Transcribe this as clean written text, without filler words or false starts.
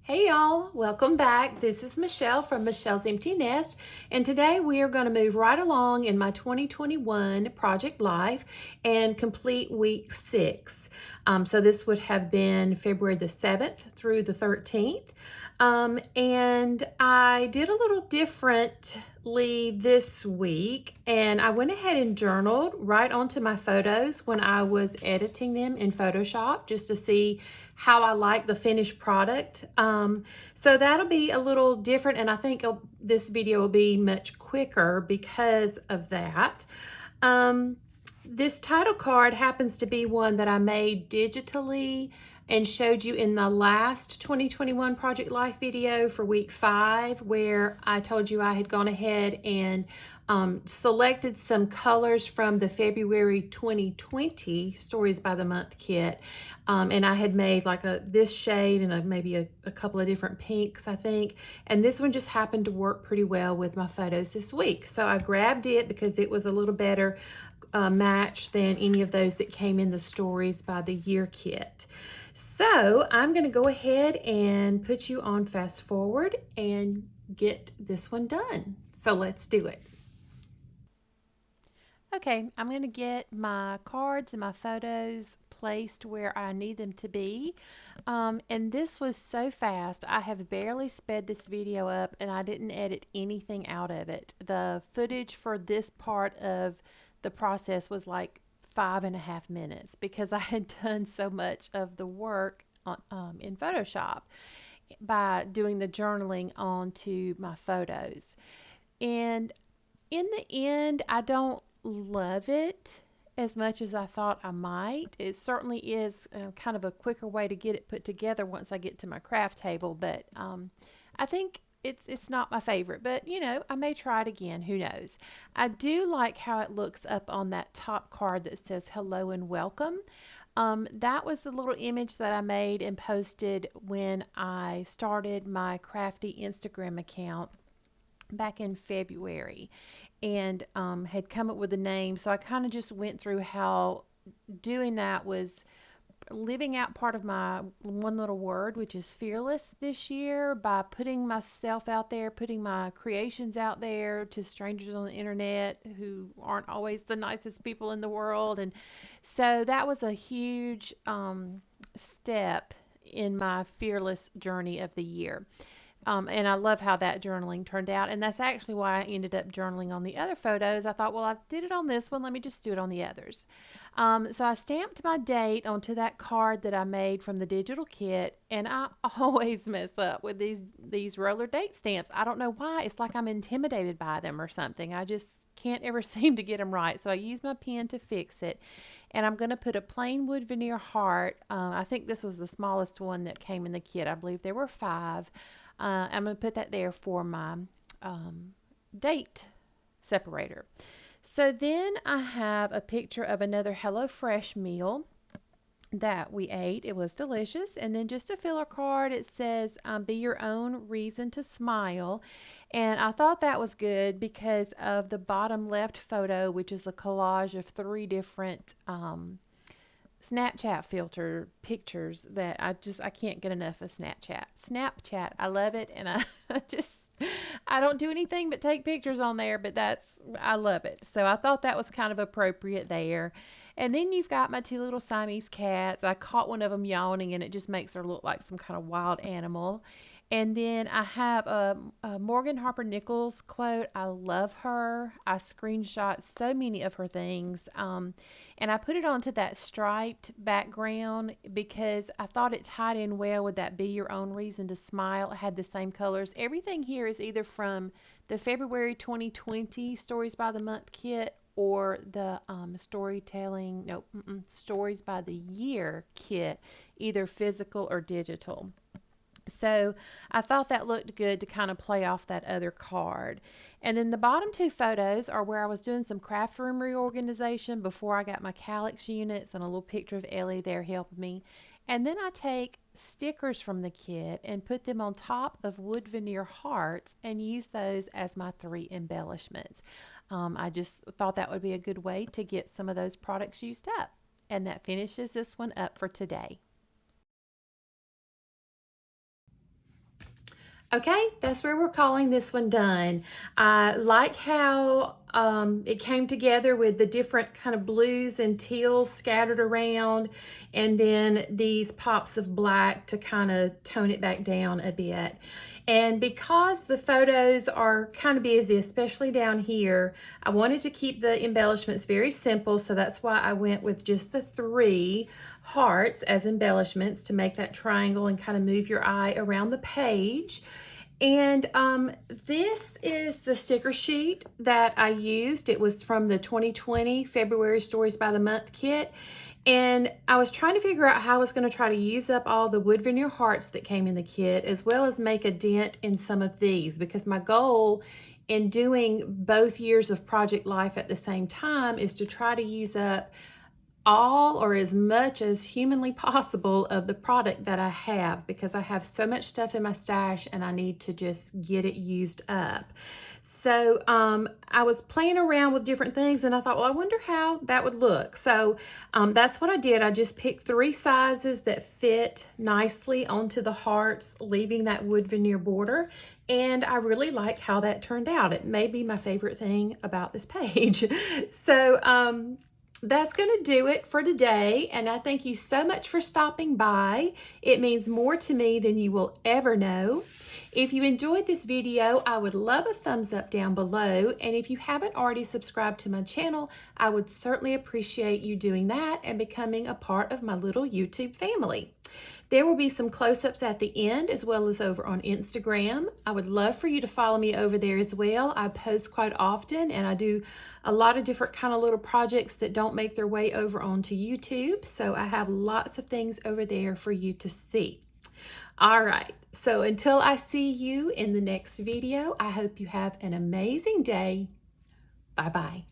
Hey y'all, welcome back. This is Michelle from Michelle's Empty Nest, and today we are going to move right along in my 2021 project life and complete week 6. So this would have been February the 7th through the 13th. And I did a little differently this week, and I went ahead and journaled right onto my photos when I was editing them in Photoshop just to see how I like the finished product. So that'll be a little different, and I think this video will be much quicker because of that. This title card happens to be one that I made digitally and showed you in the last 2021 Project Life video for week 5, where I told you I had gone ahead and selected some colors from the February 2020 Stories by the Month kit. And I had made like this shade and maybe a couple of different pinks, I think. And this one just happened to work pretty well with my photos this week. So I grabbed it because it was a little better match than any of those that came in the Stories by the Year kit. So I'm going to go ahead and put you on fast forward and get this one done. So let's do it. Okay, I'm going to get my cards and my photos placed where I need them to be. And this was so fast. I have barely sped this video up and I didn't edit anything out of it. The footage for this part of the process was like 5.5 minutes because I had done so much of the work in Photoshop by doing the journaling onto my photos. And in the end, I don't love it as much as I thought I might. It certainly is kind of a quicker way to get it put together once I get to my craft table, but I think it's not my favorite. But you know, I may try it again. Who knows? I do like how it looks up on that top card that says hello and welcome. That was the little image that I made and posted when I started my crafty Instagram account back in February and had come up with a name. So I kind of just went through how doing that was living out part of my one little word, which is fearless this year, by putting myself out there, putting my creations out there to strangers on the internet who aren't always the nicest people in the world. And so that was a huge step in my fearless journey of the year. And I love how that journaling turned out. And that's actually why I ended up journaling on the other photos. I thought, well, I did it on this one. Let me just do it on the others. So I stamped my date onto that card that I made from the digital kit. And I always mess up with these roller date stamps. I don't know why. It's like I'm intimidated by them or something. I just can't ever seem to get them right. So I use my pen to fix it. And I'm going to put a plain wood veneer heart. I think this was the smallest one that came in the kit. I believe there were 5. I'm going to put that there for my date separator. So then I have a picture of another HelloFresh meal that we ate. It was delicious. And then just a filler card, it says, be your own reason to smile. And I thought that was good because of the bottom left photo, which is a collage of 3 different Snapchat filter pictures that I can't get enough of Snapchat. Snapchat, I love it, and I just I don't do anything but take pictures on there, but I love it. So I thought that was kind of appropriate there. And then you've got my 2 little Siamese cats. I caught one of them yawning, and it just makes her look like some kind of wild animal. And then I have a Morgan Harper Nichols quote. I love her. I screenshot so many of her things. And I put it onto that striped background because I thought it tied in well with that Be Your Own Reason to Smile. It had the same colors. Everything here is either from the February 2020 Stories by the Month kit or the storytelling, no, Stories by the Year kit, either physical or digital. So I thought that looked good to kind of play off that other card. And then the bottom 2 photos are where I was doing some craft room reorganization before I got my calyx units, and a little picture of Ellie there helping me. And then I take stickers from the kit and put them on top of wood veneer hearts and use those as my 3 embellishments. I just thought that would be a good way to get some of those products used up. And that finishes this one up for today. Okay, that's where we're calling this one done. I like how it came together with the different kind of blues and teals scattered around, and then these pops of black to kind of tone it back down a bit. And because the photos are kind of busy, especially down here, I wanted to keep the embellishments very simple, so that's why I went with just the 3 hearts as embellishments to make that triangle and kind of move your eye around the page. And this is the sticker sheet that I used. It was from the 2020 February Stories by the Month kit. And I was trying to figure out how I was going to try to use up all the wood veneer hearts that came in the kit, as well as make a dent in some of these, because my goal in doing both years of Project Life at the same time is to try to use up all or as much as humanly possible of the product that I have, because I have so much stuff in my stash and I need to just get it used up. So I was playing around with different things and I thought, well, I wonder how that would look. So that's what I did. I just picked 3 sizes that fit nicely onto the hearts, leaving that wood veneer border. And I really like how that turned out. It may be my favorite thing about this page. So that's going to do it for today, and I thank you so much for stopping by. It means more to me than you will ever know. If you enjoyed this video, I would love a thumbs up down below, and if you haven't already subscribed to my channel, I would certainly appreciate you doing that and becoming a part of my little YouTube family. There will be some close-ups at the end, as well as over on Instagram. I would love for you to follow me over there as well. I post quite often, and I do a lot of different kind of little projects that don't make their way over onto YouTube. So I have lots of things over there for you to see. All right, so until I see you in the next video, I hope you have an amazing day. Bye-bye.